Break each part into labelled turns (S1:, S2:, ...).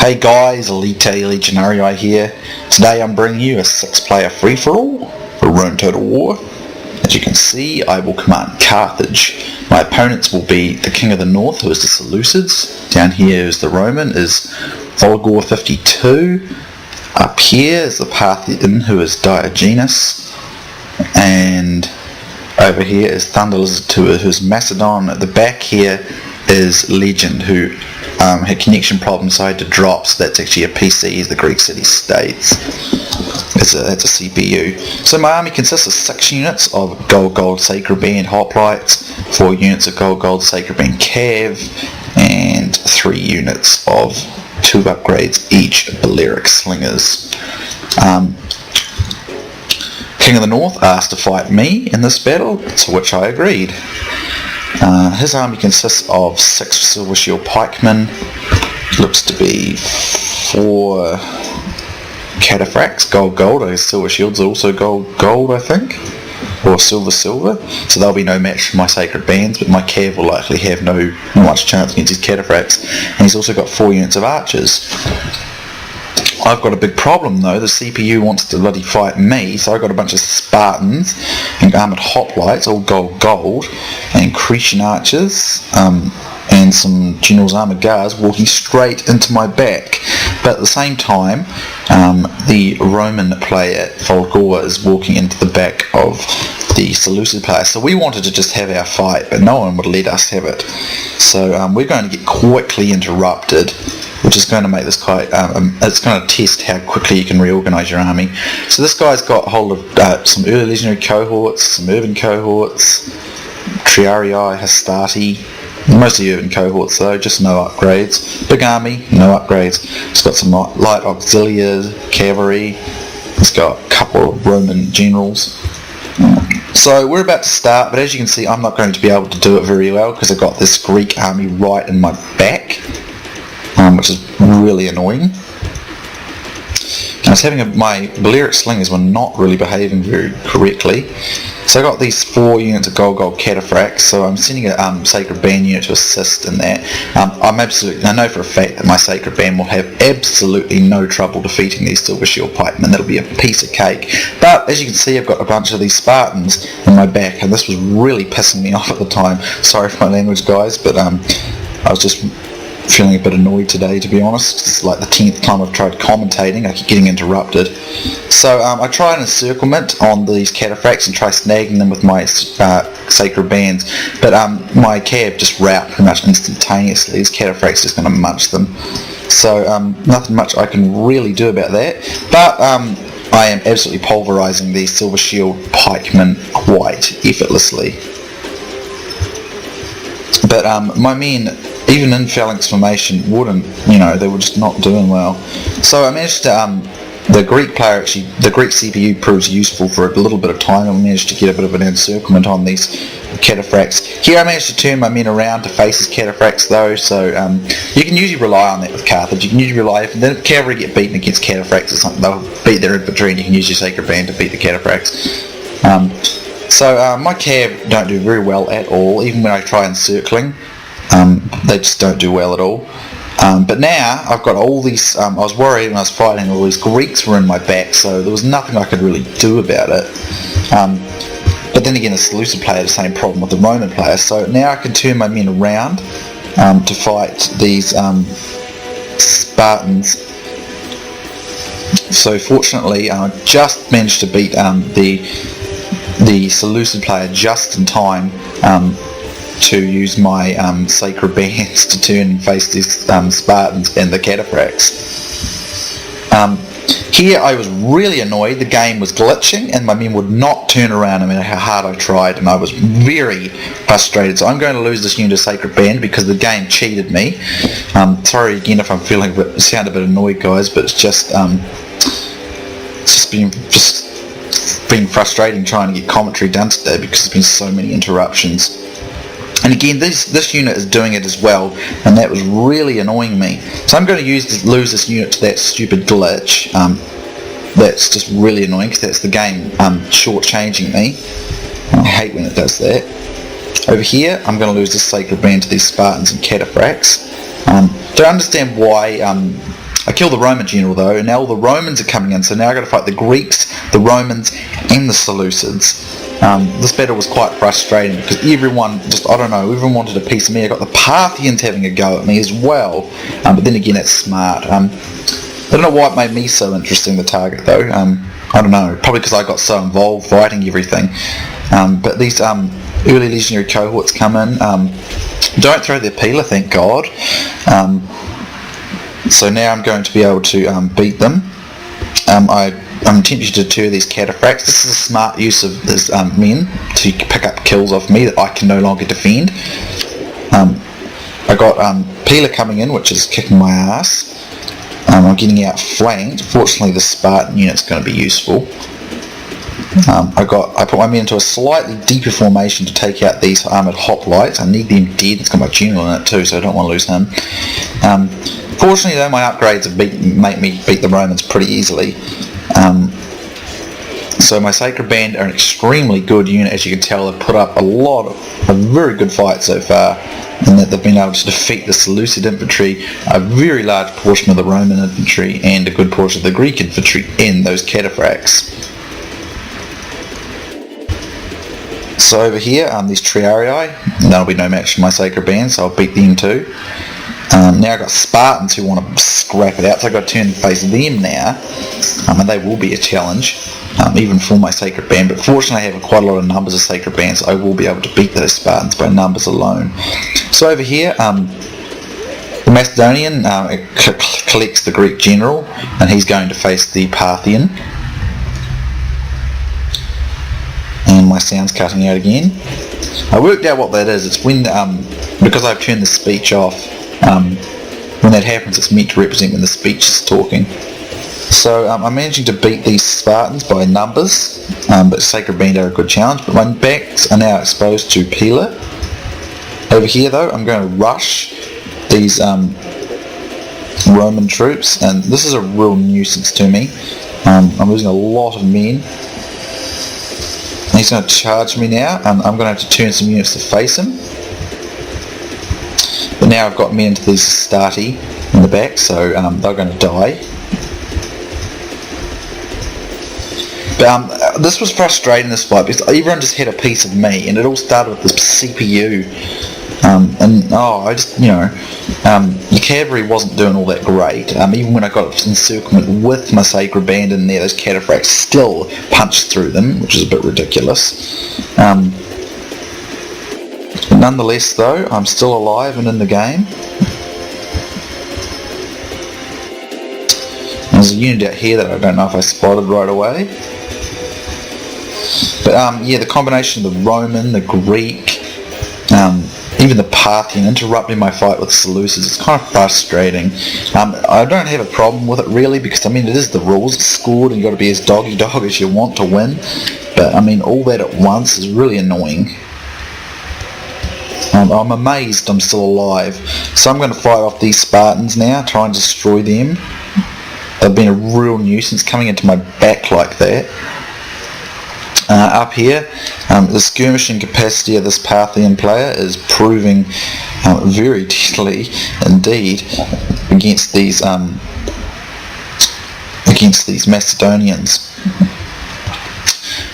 S1: Hey guys, Elite Legionarii here. Today I'm bringing you a 6-player free-for-all for Rome Total War. As you can see, I will command Carthage. My opponents will be the King of the North, who is the Seleucids. Down here is the Roman, is Volgor 52. Up here is the Parthian, who is Diogenes. And over here is Thunder Lizard 2, who is Macedon. At the back here is Legend, who had connection problems, so I had to drop. So that's actually a PC, is the Greek city-states. That's a CPU. So my army consists of 6 units of Gold Sacred Band Hoplites, 4 units of Gold Sacred Band Cav, and 3 units of 2 upgrades each of Balearic Slingers. King of the North asked to fight me in this battle, to which I agreed. His army consists of 6 Silver Shield Pikemen, looks to be 4 Cataphracts, gold. Silver Shields are also gold, I think, or silver, so they'll be no match for my Sacred Bands, but my Cav will likely have no much chance against his Cataphracts, and he's also got 4 units of Archers. I've got a big problem though. The CPU wants to bloody fight me, so I've got a bunch of Spartans and armoured hoplites, all gold, and Cretan archers, and some generals armoured guards walking straight into my back. But at the same time, the Roman player Volgor is walking into the back of the Seleucid player. So we wanted to just have our fight, but no one would let us have it. So we're going to get quickly interrupted, which is going to make this quite, it's going to test how quickly you can reorganise your army. So this guy's got hold of some early legionary cohorts, some urban cohorts, Triarii, Hastati, mostly urban cohorts though, just no upgrades. Big army, no upgrades. It's got some light auxiliaries, cavalry, it's got a couple of Roman generals. So we're about to start, but as you can see I'm not going to be able to do it very well because I've got this Greek army right in my back. Which is really annoying. I was having my Balearic Slingers were not really behaving very correctly. So I got these 4 units of gold Cataphracts, so I'm sending a Sacred Band unit to assist in that. I know for a fact that my Sacred Band will have absolutely no trouble defeating these Silver Shield Pikemen. That'll be a piece of cake. But as you can see, I've got a bunch of these Spartans in my back, and this was really pissing me off at the time. Sorry for my language, guys, but I was just feeling a bit annoyed today, to be honest. It's like the 10th time I've tried commentating. I keep getting interrupted. So I try an encirclement on these Cataphracts and try snagging them with my Sacred Bands, but my Cav just rout pretty much instantaneously. These Cataphracts just going to munch them. So nothing much I can really do about that, but I am absolutely pulverising these Silver Shield Pikemen quite effortlessly. But my men, even in phalanx formation, wouldn't, they were just not doing well. So I managed to, the Greek CPU proves useful for a little bit of time, and I managed to get a bit of an encirclement on these Cataphracts. Here I managed to turn my men around to face his Cataphracts though, so you can usually rely on that with Carthage. You can usually rely, if the cavalry get beaten against Cataphracts or something, they'll beat their infantry and you can use your Sacred Band to beat the Cataphracts. So my Cav don't do very well at all, even when I try encircling. They just don't do well at all. But now I've got all these, I was worried when I was fighting, all these Greeks were in my back, so there was nothing I could really do about it. But then again, the Seleucid player had the same problem with the Roman player, so now I can turn my men around to fight these Spartans. So fortunately I just managed to beat the Seleucid player just in time to use my Sacred Bands to turn and face these Spartans and the Cataphracts. Here I was really annoyed. The game was glitching and my men would not turn around no matter how hard I tried, and I was very frustrated. So I'm going to lose this unit of Sacred Band because the game cheated me. Sorry again if I'm sound a bit annoyed, guys, but it's just been frustrating trying to get commentary done today because there's been so many interruptions. And again, this unit is doing it as well, and that was really annoying me. So I'm going to lose this unit to that stupid glitch. That's just really annoying because that's the game shortchanging me. I hate when it does that. Over here, I'm going to lose this Sacred Band to these Spartans and Cataphracts. Don't understand why I killed the Roman general though, and now all the Romans are coming in, so now I've got to fight the Greeks, the Romans, and the Seleucids. This battle was quite frustrating because everyone everyone wanted a piece of me. I got the Parthians having a go at me as well, but then again, that's smart. I don't know why it made me so interesting, the target though. I don't know, probably because I got so involved fighting everything. But these early legionary cohorts come in, don't throw their peeler, thank God. So now I'm going to be able to beat them. I'm tempted to deter these cataphracts. This is a smart use of his men to pick up kills off me that I can no longer defend. I got Peeler coming in, which is kicking my ass. I'm getting outflanked. Fortunately, the Spartan unit's going to be useful. I put my men into a slightly deeper formation to take out these armoured hoplites. I need them dead. It's got my general in it too, so I don't want to lose him. Fortunately though, my upgrades make me beat the Romans pretty easily. So my Sacred Band are an extremely good unit, as you can tell. They've put up a very good fight so far, and that they've been able to defeat the Seleucid infantry, a very large portion of the Roman infantry, and a good portion of the Greek infantry in those cataphracts. So over here, these Triarii, that'll be no match for my Sacred Band, so I'll beat them too. Now I've got Spartans who want to scrap it out, so I've got to turn and face them now, and they will be a challenge, even for my Sacred Band, but fortunately I have quite a lot of numbers of Sacred Bands, so I will be able to beat those Spartans by numbers alone. So over here, the Macedonian collects the Greek general, and he's going to face the Parthian. And my sound's cutting out again. I worked out what that is. It's when, because I've turned the speech off, when that happens it's meant to represent when the speech is talking. So I'm managing to beat these Spartans by numbers, but Sacred Band are a good challenge. But my backs are now exposed to Peeler. Over here though, I'm going to rush these Roman troops, and this is a real nuisance to me. I'm losing a lot of men. He's going to charge me now, and I'm going to have to turn some units to face him. But now I've got men into these Stati in the back, so they're going to die. But this was frustrating, this fight, because everyone just had a piece of me, and it all started with this CPU. The cavalry wasn't doing all that great. Even when I got encirclement with my Sacred Band in there, those cataphracts still punched through them, which is a bit ridiculous. Nonetheless though, I'm still alive and in the game. There's a unit out here that I don't know if I spotted right away. But the combination of the Roman, the Greek, even the Parthian interrupting my fight with Seleucids, it's kind of frustrating. I don't have a problem with it really, because it is the rules. It's scored and you've got to be as dog-eat-dog as you want to win. But all that at once is really annoying. I'm amazed I'm still alive. So I'm going to fight off these Spartans now, try and destroy them. They've been a real nuisance coming into my back like that. Up here, the skirmishing capacity of this Parthian player is proving very deadly indeed against these Macedonians.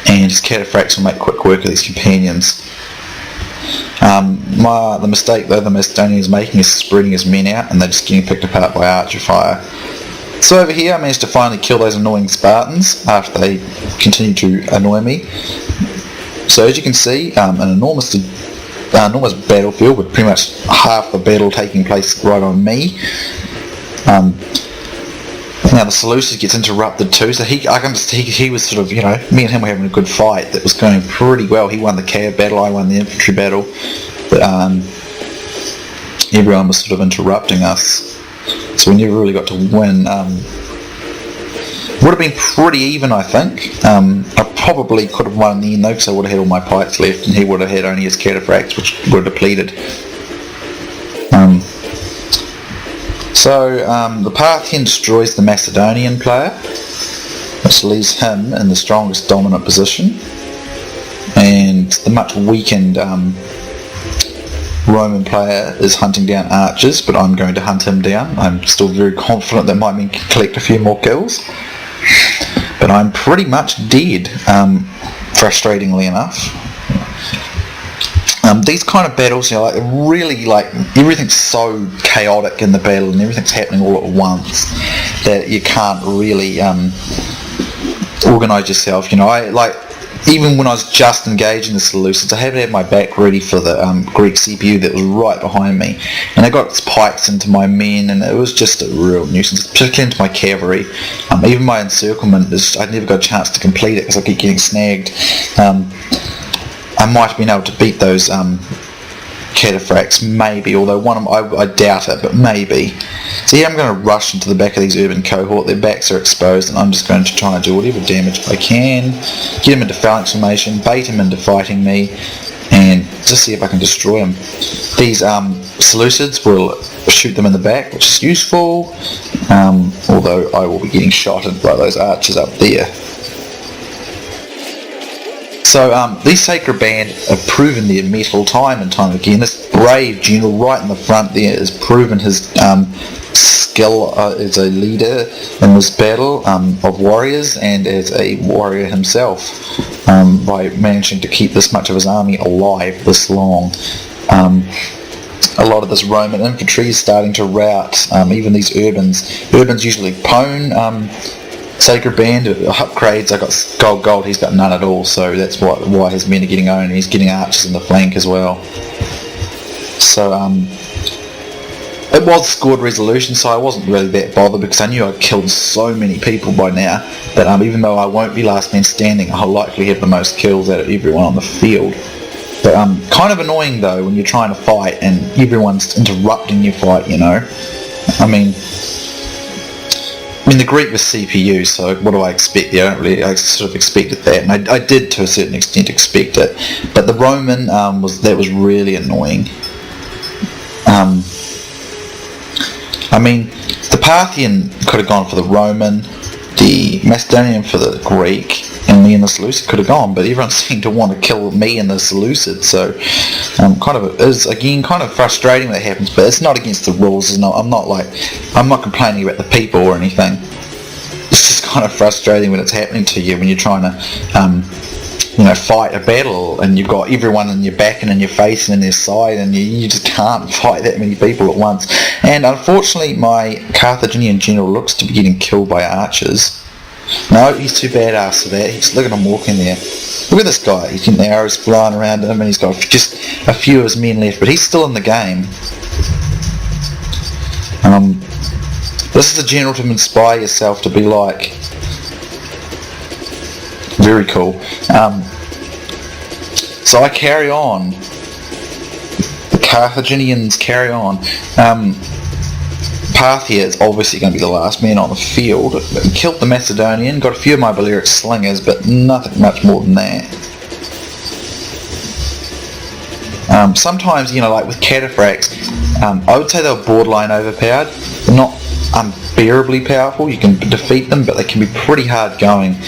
S1: And his cataphracts will make quick work of these companions. The mistake though the Macedonian is making is spreading his men out, and they're just getting picked apart by archer fire. So over here I managed to finally kill those annoying Spartans after they continued to annoy me. So as you can see, an enormous battlefield with pretty much half the battle taking place right on me. Now the Seleucid gets interrupted too, so he was sort of, me and him were having a good fight that was going pretty well. He won the cav battle, I won the infantry battle, but everyone was sort of interrupting us. So we never really got to win. Would have been pretty even, I think. I probably could have won in the end though, because I would have had all my pikes left, and he would have had only his cataphracts, which would have depleted. The Parthian destroys the Macedonian player, which leaves him in the strongest dominant position, and the much weakened Roman player is hunting down archers, but I'm going to hunt him down. I'm still very confident that might mean collect a few more kills, but I'm pretty much dead, frustratingly enough. These kind of battles, like really, like everything's so chaotic in the battle and everything's happening all at once that you can't really organise yourself. Even when I was just engaging the Seleucids, I had to have my back ready for the Greek CPU that was right behind me, and they got its pikes into my men, and it was just a real nuisance, particularly into my cavalry. Even my encirclement, I never got a chance to complete it because I keep getting snagged. I might have been able to beat those cataphracts, maybe, although one of them, I doubt it, but maybe. So yeah, I'm going to rush into the back of these urban cohort. Their backs are exposed, and I'm just going to try and do whatever damage I can, get them into phalanx formation, bait them into fighting me, and just see if I can destroy them. These Seleucids will shoot them in the back, which is useful, although I will be getting shotted by those archers up there. So these Sacred Band have proven their mettle time and time again. This brave general right in the front there has proven his skill as a leader in this battle of warriors and as a warrior himself by managing to keep this much of his army alive this long. A lot of this Roman infantry is starting to rout, even these urbans. Urbans usually pwn Sacred Band upgrades. I got gold, he's got none at all, so that's why his men are getting owned. He's getting archers in the flank as well. So it was scored resolution, so I wasn't really that bothered because I knew I'd killed so many people by now that even though I won't be last man standing, I'll likely have the most kills out of everyone on the field. But kind of annoying though when you're trying to fight and everyone's interrupting your fight, I mean, the Greek was CPU, so what do I expect? I sort of expected that, and I did to a certain extent expect it. But the Roman was really annoying. I mean, the Parthian could have gone for the Roman, the Macedonian for the Greek, and me and the Seleucid could have gone, but everyone seemed to want to kill me and the Seleucid, so it is again kind of frustrating when that happens, but it's not against the rules. I'm not complaining about the people or anything. It's just kind of frustrating when it's happening to you when you're trying to fight a battle and you've got everyone in your back and in your face and in their side, and you just can't fight that many people at once. And unfortunately my Carthaginian general looks to be getting killed by archers. No, he's too badass for that. Look at him walking there. Look at this guy. He's getting the arrows flying around him, and he's got just a few of his men left, but he's still in the game. This is a general to inspire yourself to be like. Very cool. So I carry on. The Carthaginians carry on. Parthia is obviously going to be the last man on the field. Killed the Macedonian, got a few of my Balearic slingers, but nothing much more than that. Sometimes, like with cataphracts, I would say they're borderline overpowered. They're not unbearably powerful. You can defeat them, but they can be pretty hard going.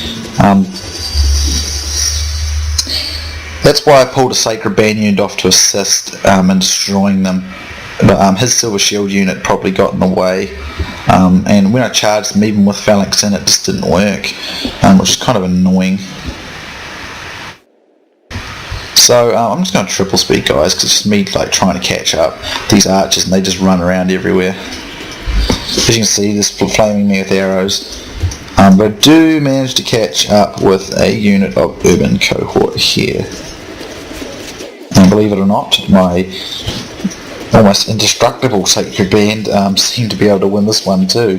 S1: That's why I pulled a Sacred Band unit off to assist in destroying them. But his Silver Shield unit probably got in the way, and when I charged them, even with phalanx in, it just didn't work, which is kind of annoying. So I'm just going to triple speed, guys, because it's just me trying to catch up these archers, and they just run around everywhere. As you can see, this flaming me with arrows. But I do manage to catch up with a unit of urban cohort here. And believe it or not, my almost indestructible Sacred Band seem to be able to win this one too,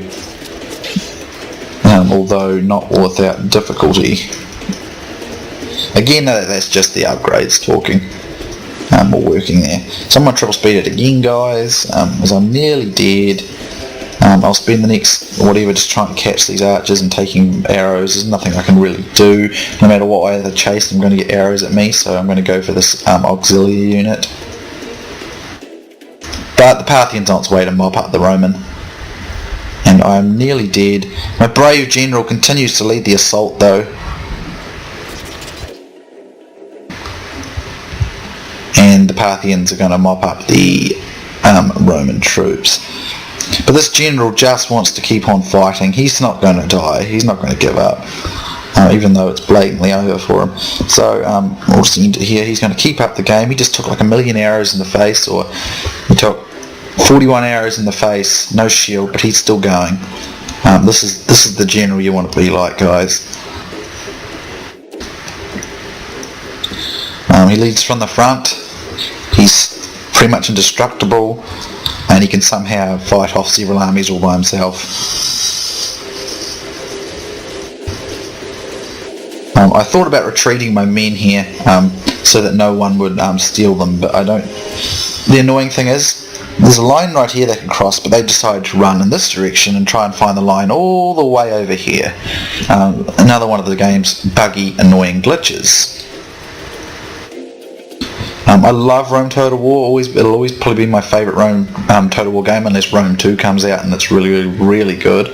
S1: although not without difficulty. Again, that's just the upgrades talking, or working there. So I'm going to triple speed it again, guys, as I'm nearly dead. I'll spend the next whatever just trying to catch these archers and taking arrows. There's nothing I can really do. No matter what way they chase, I'm going to get arrows at me, so I'm going to go for this auxiliary unit. But the Parthian's on its way to mop up the Roman, and I'm nearly dead. My brave general continues to lead the assault though, and the Parthians are going to mop up the Roman troops. But this general just wants to keep on fighting. He's not going to die. He's not going to give up, even though it's blatantly over for him. So we'll see here. He's going to keep up the game. He just took like 1,000,000 arrows in the face, or he took 41 arrows in the face, no shield, but he's still going. This is the general you want to be like, guys. He leads from the front. He's pretty much indestructible, and he can somehow fight off several armies all by himself. I thought about retreating my men here so that no one would steal them, but I don't. The annoying thing is, there's a line right here they can cross, but they decided to run in this direction and try and find the line all the way over here. Another one of the game's buggy, annoying glitches. I love Rome Total War. It'll always probably be my favourite Rome Total War game, unless Rome 2 comes out and it's really, really, really good.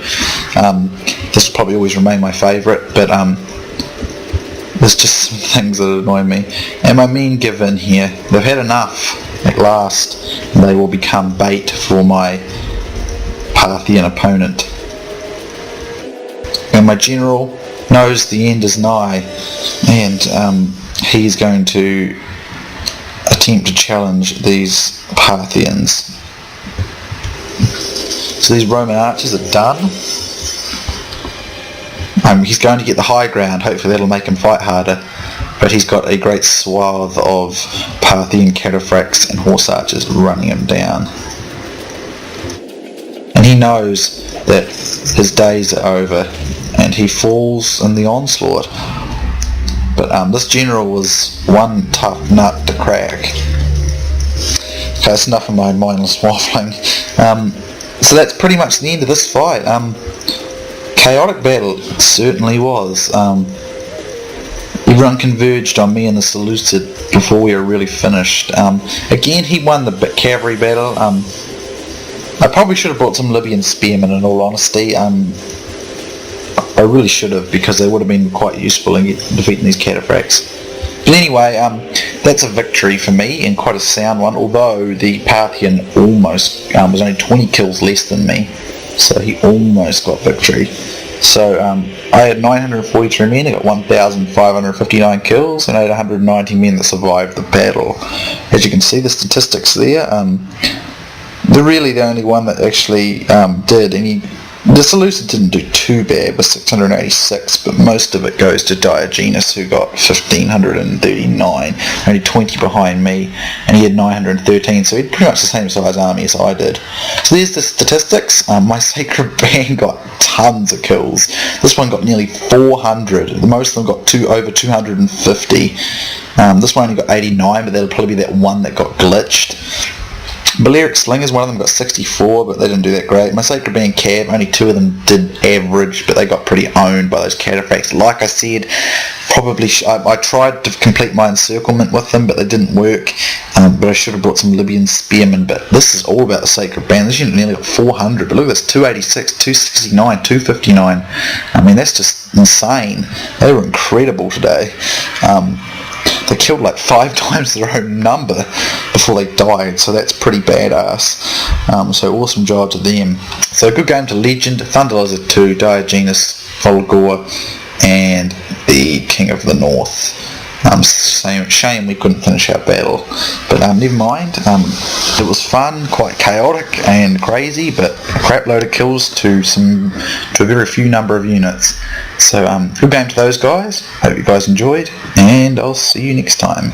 S1: This will probably always remain my favourite, but there's just some things that annoy me. And my men give in here. They've had enough at last. They will become bait for my Parthian opponent. And my general knows the end is nigh, and he's going to attempt to challenge these Parthians. So these Roman archers are done. He's going to get the high ground. Hopefully that'll make him fight harder. But he's got a great swath of Parthian cataphracts and horse archers running him down. And he knows that his days are over, and he falls in the onslaught. But this general was one tough nut to crack. Okay, that's enough of my mindless waffling. So that's pretty much the end of this fight. Chaotic battle, it certainly was. Everyone converged on me and the Seleucid before we were really finished. Again, he won the cavalry battle. I probably should have brought some Libyan spearmen, in all honesty. I really should have, because they would have been quite useful in defeating these cataphracts. But anyway, that's a victory for me, and quite a sound one, although the Parthian almost was only 20 kills less than me, so he almost got victory. So I had 943 men, I got 1,559 kills, and I had 190 men that survived the battle. As you can see, the statistics there, they're really the only one that actually did any. The Seleucid didn't do too bad with 686, but most of it goes to Diogenes, who got 1,539, only 20 behind me, and he had 913, so he had pretty much the same size army as I did. So there's the statistics. My Sacred Band got tons of kills. This one got nearly 400. Most of them got over 250. This one only got 89, but that'll probably be that one that got glitched. Balearic Slingers, one of them got 64, but they didn't do that great. My Sacred Band Cab, only 2 of them did average, but they got pretty owned by those cataphracts. Like I said, probably I tried to complete my encirclement with them, but they didn't work. But I should have brought some Libyan spearmen. But this is all about the Sacred Band. This unit nearly got 400, but look at this, 286, 269, 259. I mean, that's just insane. They were incredible today. They killed like 5 times their own number before they died, so that's pretty badass. So awesome job to them. So good game to Legend, Thunder Lizard 2, Diogenes, Volgor, and the King of the North. Shame we couldn't finish our battle, but never mind. It was fun, quite chaotic and crazy, but a crap load of kills to a very few number of units. So good game to those guys. Hope you guys enjoyed, and I'll see you next time.